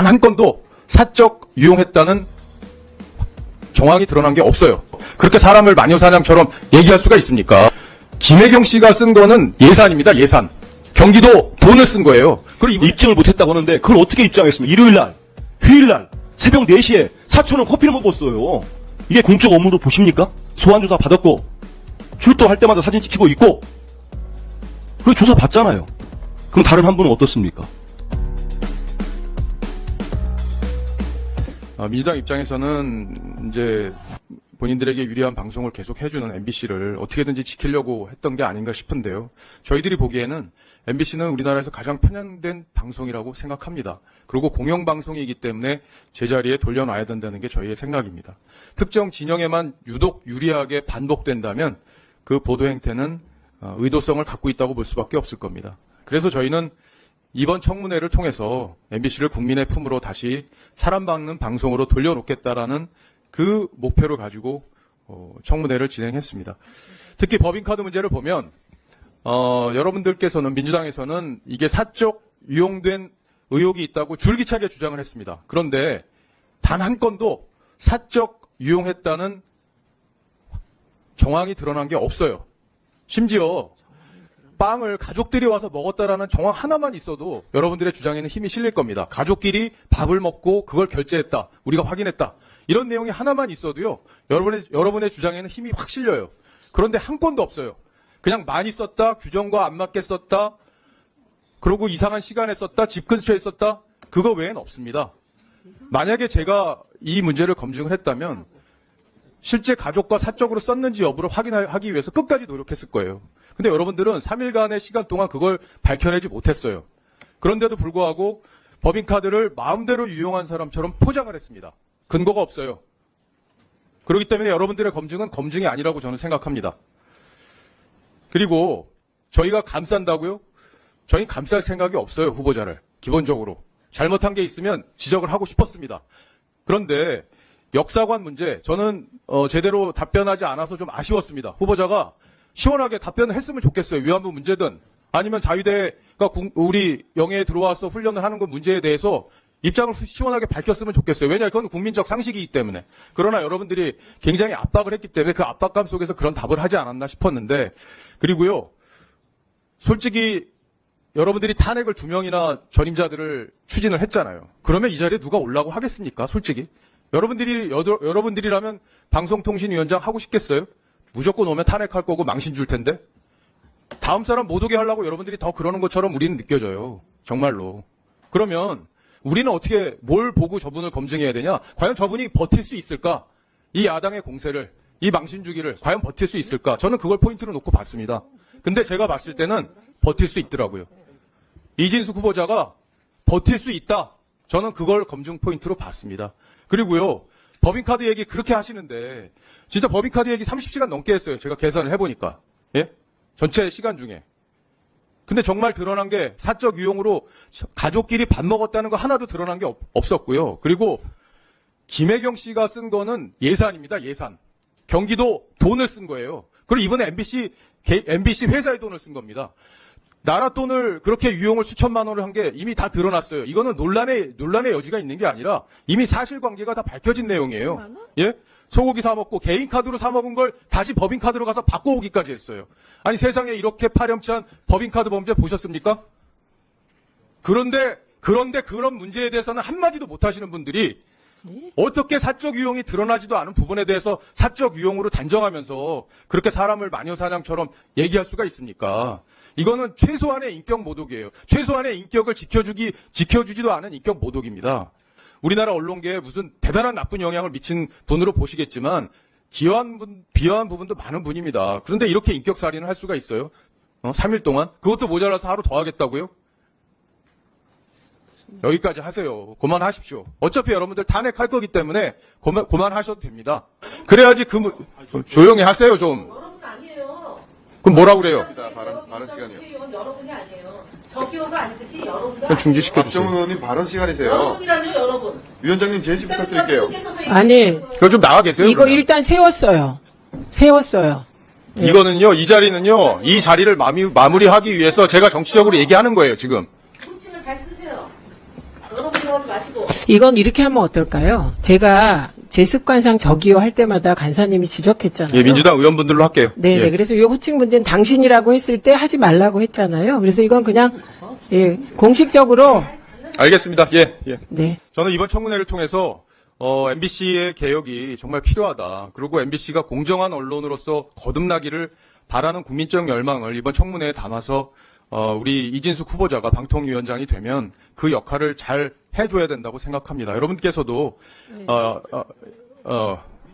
단 한 건도 사적 유용했다는 정황이 드러난 게 없어요. 그렇게 사람을 마녀사냥처럼 얘기할 수가 있습니까? 김혜경 씨가 쓴 거는 예산입니다. 예산. 경기도 돈을 쓴 거예요. 그리고 입증을 못했다고 하는데 그걸 어떻게 입증하겠습니까? 일요일날, 휴일날 새벽 4시에 사촌은 커피를 먹었어요. 이게 공적 업무로 보십니까? 소환조사 받았고 출동할 때마다 사진 찍히고 있고 그리고 조사 받잖아요. 그럼 다른 한 분은 어떻습니까? 민주당 입장에서는 이제 본인들에게 유리한 방송을 계속 해주는 MBC를 어떻게든지 지키려고 했던 게 아닌가 싶은데요. 저희들이 보기에는 MBC는 우리나라에서 가장 편향된 방송이라고 생각합니다. 그리고 공영방송이기 때문에 제자리에 돌려놔야 된다는 게 저희의 생각입니다. 특정 진영에만 유독 유리하게 반복된다면 그 보도 행태는 의도성을 갖고 있다고 볼 수밖에 없을 겁니다. 그래서 저희는 이번 청문회를 통해서 MBC를 국민의 품으로 다시 사랑받는 방송으로 돌려놓겠다라는 그 목표를 가지고 청문회를 진행했습니다. 특히 법인카드 문제를 보면 여러분들께서는 민주당에서는 이게 사적 유용된 의혹이 있다고 줄기차게 주장을 했습니다. 그런데 단 한 건도 사적 유용했다는 정황이 드러난 게 없어요. 심지어 빵을 가족들이 와서 먹었다라는 정황 하나만 있어도 여러분들의 주장에는 힘이 실릴 겁니다. 가족끼리 밥을 먹고 그걸 결제했다. 우리가 확인했다. 이런 내용이 하나만 있어도요. 여러분의 주장에는 힘이 확 실려요. 그런데 한 건도 없어요. 그냥 많이 썼다. 규정과 안 맞게 썼다. 그리고 이상한 시간에 썼다. 집 근처에 썼다. 그거 외엔 없습니다. 만약에 제가 이 문제를 검증을 했다면 실제 가족과 사적으로 썼는지 여부를 확인하기 위해서 끝까지 노력했을 거예요. 근데 여러분들은 3일간의 시간 동안 그걸 밝혀내지 못했어요. 그런데도 불구하고 법인카드를 마음대로 유용한 사람처럼 포장을 했습니다. 근거가 없어요. 그렇기 때문에 여러분들의 검증은 검증이 아니라고 저는 생각합니다. 그리고 저희가 감싼다고요? 저희 감쌀 생각이 없어요. 후보자를. 기본적으로. 잘못한 게 있으면 지적을 하고 싶었습니다. 그런데 역사관 문제 저는 제대로 답변하지 않아서 좀 아쉬웠습니다. 후보자가 시원하게 답변을 했으면 좋겠어요. 위안부 문제든 아니면 자위대가 우리 영해에 들어와서 훈련을 하는 것 문제에 대해서 입장을 시원하게 밝혔으면 좋겠어요. 왜냐하면 그건 국민적 상식이기 때문에. 그러나 여러분들이 굉장히 압박을 했기 때문에 그 압박감 속에서 그런 답을 하지 않았나 싶었는데 그리고요. 솔직히 여러분들이 탄핵을 2명이나 전임자들을 추진을 했잖아요. 그러면 이 자리에 누가 올라고 하겠습니까? 솔직히. 여러분들이라면 방송통신위원장 하고 싶겠어요? 무조건 오면 탄핵할 거고 망신 줄 텐데. 다음 사람 못 오게 하려고 여러분들이 더 그러는 것처럼 우리는 느껴져요. 정말로. 그러면 우리는 어떻게 뭘 보고 저분을 검증해야 되냐? 과연 저분이 버틸 수 있을까? 이 야당의 공세를, 이 망신 주기를 과연 버틸 수 있을까? 저는 그걸 포인트로 놓고 봤습니다. 근데 제가 봤을 때는 버틸 수 있더라고요. 이진숙 후보자가 버틸 수 있다. 저는 그걸 검증 포인트로 봤습니다. 그리고요. 법인카드 얘기 그렇게 하시는데 진짜 법인카드 얘기 30시간 넘게 했어요. 제가 계산을 해보니까. 예? 전체 시간 중에. 근데 정말 드러난 게 사적 유용으로 가족끼리 밥 먹었다는 거 하나도 드러난 게 없었고요. 그리고 김혜경 씨가 쓴 거는 예산입니다. 예산. 경기도 돈을 쓴 거예요. 그리고 이번에 MBC 회사의 돈을 쓴 겁니다. 나라 돈을 그렇게 유용을 수천만 원을 한 게 이미 다 드러났어요. 이거는 논란의 여지가 있는 게 아니라 이미 사실관계가 다 밝혀진 내용이에요. 예? 소고기 사 먹고 개인 카드로 사 먹은 걸 다시 법인 카드로 가서 바꿔오기까지 했어요. 아니 세상에 이렇게 파렴치한 법인 카드 범죄 보셨습니까? 그런데 그런 문제에 대해서는 한마디도 못 하시는 분들이 어떻게 사적 유용이 드러나지도 않은 부분에 대해서 사적 유용으로 단정하면서 그렇게 사람을 마녀사냥처럼 얘기할 수가 있습니까? 이거는 최소한의 인격 모독이에요. 최소한의 인격을 지켜주지도 않은 인격 모독입니다. 우리나라 언론계에 무슨 대단한 나쁜 영향을 미친 분으로 보시겠지만 비하한 부분도 많은 분입니다. 그런데 이렇게 인격살인을 할 수가 있어요? 3일 동안? 그것도 모자라서 하루 더 하겠다고요? 여기까지 하세요. 그만하십시오. 어차피 여러분들 탄핵할 거기 때문에 그만하셔도 됩니다. 그래야지 조용히 하세요 좀. 여러분 아니에요. 그럼 뭐라고 그래요? 발언 시간이요. 국회의원 여러분이 아니에요. 저 기호가 아니듯이 여러분도 그럼 중지시켜 주세요. 박정훈 의원님 발언 시간이세요. 여러분이라뇨 여러분. 위원장님 제시 부탁드릴게요. 아니, 그거 좀 나가 계세요. 이거 그러면. 일단 세웠어요. 이거는요, 이 자리는요, 이 자리를 마무리하기 위해서 제가 정치적으로 얘기하는 거예요, 지금. 호칭을 잘 쓰세요. 여러분이라고 하지 마시고. 이건 이렇게 하면 어떨까요? 제가 제 습관상 저기요 할 때마다 간사님이 지적했잖아요. 예, 민주당 의원분들로 할게요. 네, 예. 그래서 이 호칭문제는 당신이라고 했을 때 하지 말라고 했잖아요. 그래서 이건 그냥 예, 공식적으로 알겠습니다. 예, 예. 네. 저는 이번 청문회를 통해서 MBC의 개혁이 정말 필요하다. 그리고 MBC가 공정한 언론으로서 거듭나기를 바라는 국민적 열망을 이번 청문회에 담아서 우리 이진숙 후보자가 방통위원장이 되면 그 역할을 잘 해줘야 된다고 생각합니다. 여러분께서도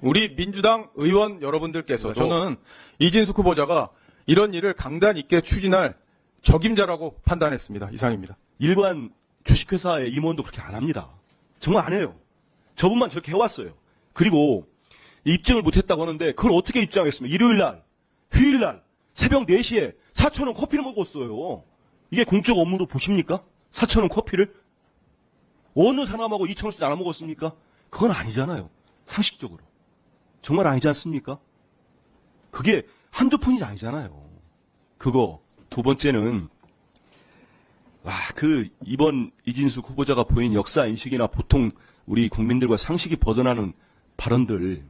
우리 민주당 의원 여러분들께서 저는 이진숙 후보자가 이런 일을 강단 있게 추진할 적임자라고 판단했습니다. 이상입니다. 일반 주식회사의 임원도 그렇게 안 합니다. 정말 안 해요. 저분만 저렇게 해왔어요. 그리고 입증을 못했다고 하는데 그걸 어떻게 입증하겠습니까? 일요일날, 휴일날, 새벽 4시에 4,000원 커피를 먹었어요. 이게 공적 업무로 보십니까? 4,000원 커피를? 어느 사람하고 2,000원씩 나눠 먹었습니까? 그건 아니잖아요. 상식적으로. 정말 아니지 않습니까? 그게 한두 푼이 아니잖아요. 그거. 두 번째는 이번 이진숙 후보자가 보인 역사 인식이나 보통 우리 국민들과 상식이 벗어나는 발언들,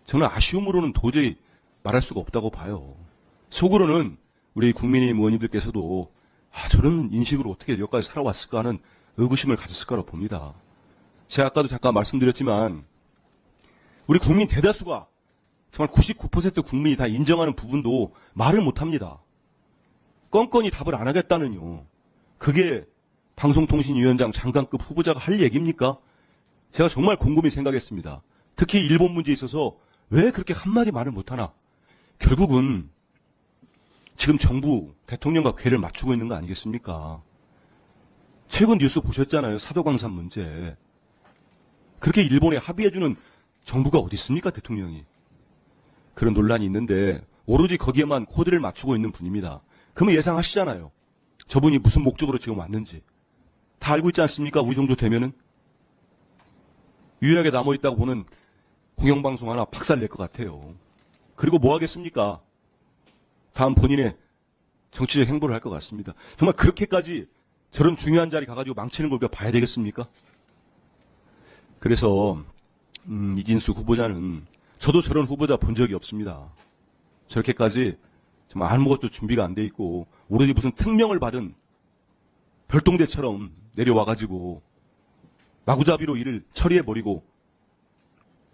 저는 아쉬움으로는 도저히 말할 수가 없다고 봐요. 속으로는 우리 국민의힘 의원님들께서도 저런 인식으로 어떻게 여기까지 살아왔을까 하는 의구심을 가졌을 거라고 봅니다. 제가 아까도 잠깐 말씀드렸지만 우리 국민 대다수가 정말 99% 국민이 다 인정하는 부분도 말을 못합니다. 껌껌이 답을 안 하겠다는요. 그게 방송통신위원장 장관급 후보자가 할 얘기입니까? 제가 정말 곰곰이 생각했습니다. 특히 일본 문제에 있어서 왜 그렇게 한마디 말을 못하나. 결국은 지금 정부 대통령과 궤를 맞추고 있는 거 아니겠습니까? 최근 뉴스 보셨잖아요. 사도광산 문제. 그렇게 일본에 합의해주는 정부가 어디 있습니까? 대통령이. 그런 논란이 있는데 오로지 거기에만 코드를 맞추고 있는 분입니다. 그러면 예상하시잖아요. 저분이 무슨 목적으로 지금 왔는지. 다 알고 있지 않습니까? 이 정도 되면은. 유일하게 남아있다고 보는 공영방송 하나 박살낼 것 같아요. 그리고 뭐 하겠습니까? 다음 본인의 정치적 행보를 할 것 같습니다. 정말 그렇게까지 저런 중요한 자리 가가지고 망치는 걸 우리가 봐야 되겠습니까? 그래서 이진숙 후보자는 저도 저런 후보자 본 적이 없습니다. 저렇게까지 정말 아무것도 준비가 안 돼 있고 오로지 무슨 특명을 받은 별동대처럼 내려와가지고 마구잡이로 일을 처리해버리고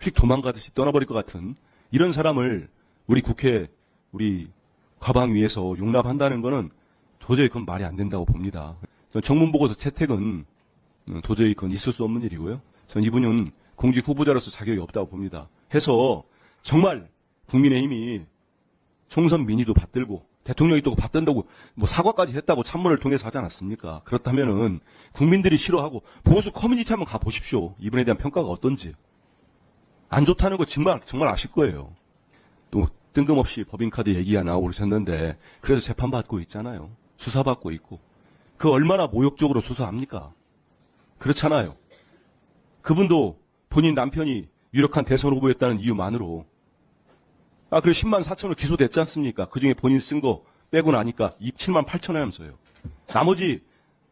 휙 도망가듯이 떠나버릴 것 같은 이런 사람을 우리 국회, 우리 과방위에서 용납한다는 거는 도저히 그건 말이 안 된다고 봅니다. 전 청문보고서 채택은 도저히 그건 있을 수 없는 일이고요. 전 이분은 공직 후보자로서 자격이 없다고 봅니다. 해서 정말 국민의힘이 총선 민의도 받들고 대통령이 또 받든다고 뭐 사과까지 했다고 참모를 통해서 하지 않았습니까? 그렇다면은 국민들이 싫어하고 보수 커뮤니티 한번 가보십시오. 이분에 대한 평가가 어떤지. 안 좋다는 거 정말 아실 거예요. 또 뜬금없이 법인카드 얘기가 나오고 그러셨는데 그래서 재판받고 있잖아요. 수사받고 있고. 그 얼마나 모욕적으로 수사합니까? 그렇잖아요. 그분도 본인 남편이 유력한 대선 후보였다는 이유만으로 그래 10만 4천원 기소됐지 않습니까? 그중에 본인 쓴 거 빼고 나니까 7만 8천 원이면서요. 나머지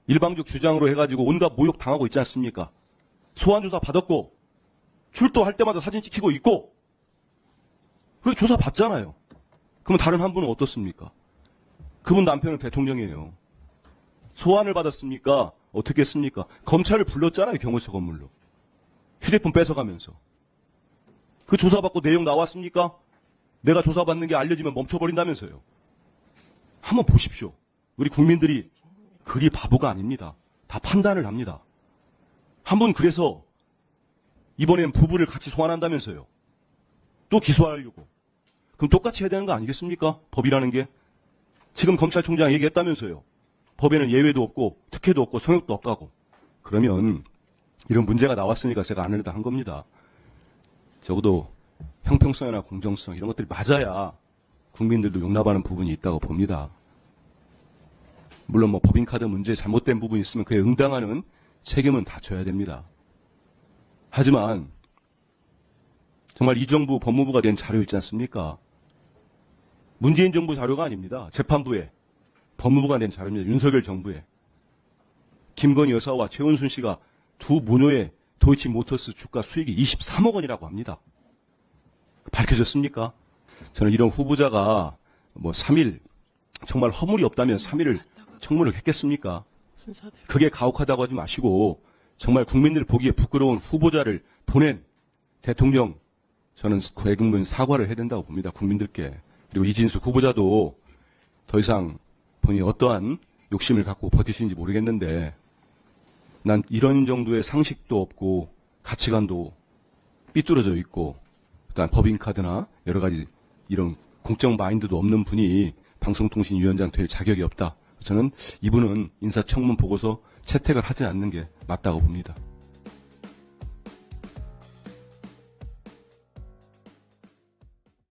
일방적 주장으로 해가지고 온갖 모욕 당하고 있지 않습니까? 소환조사 받았고 출두할 때마다 사진 찍히고 있고 그리고 조사 받잖아요. 그럼 다른 한 분은 어떻습니까? 그분 남편은 대통령이에요. 소환을 받았습니까? 어떻게 했습니까? 검찰을 불렀잖아요. 경호처 건물로. 휴대폰 뺏어가면서. 그 조사받고 내용 나왔습니까? 내가 조사받는 게 알려지면 멈춰버린다면서요. 한번 보십시오. 우리 국민들이 그리 바보가 아닙니다. 다 판단을 합니다. 한번 그래서 이번엔 부부를 같이 소환한다면서요. 또 기소하려고. 그럼 똑같이 해야 되는 거 아니겠습니까? 법이라는 게. 지금 검찰총장 얘기했다면서요. 법에는 예외도 없고 특혜도 없고 성역도 없다고. 그러면 이런 문제가 나왔으니까 제가 안 하려다 한 겁니다. 적어도 형평성이나 공정성 이런 것들이 맞아야 국민들도 용납하는 부분이 있다고 봅니다. 물론 뭐 법인카드 문제에 잘못된 부분이 있으면 그에 응당하는 책임은 다 져야 됩니다. 하지만 정말 이 정부 법무부가 낸 자료 있지 않습니까? 문재인 정부 자료가 아닙니다. 재판부에 법무부가 낸 자료입니다. 윤석열 정부에 김건희 여사와 최은순 씨가 두 무노의 도이치모터스 주가 수익이 23억 원이라고 합니다. 밝혀졌습니까? 저는 이런 후보자가 뭐 3일 정말 허물이 없다면 3일을 청문을 했겠습니까? 그게 가혹하다고 하지 마시고 정말 국민들 보기에 부끄러운 후보자를 보낸 대통령, 저는 대국민 사과를 해야 된다고 봅니다. 국민들께. 그리고 이진수 후보자도 더 이상 본인이 어떠한 욕심을 갖고 버티시는지 모르겠는데 난 이런 정도의 상식도 없고 가치관도 삐뚤어져 있고 일단 법인카드나 여러 가지 이런 공적 마인드도 없는 분이 방송통신위원장 될 자격이 없다. 저는 이분은 인사청문 보고서 채택을 하지 않는 게 맞다고 봅니다.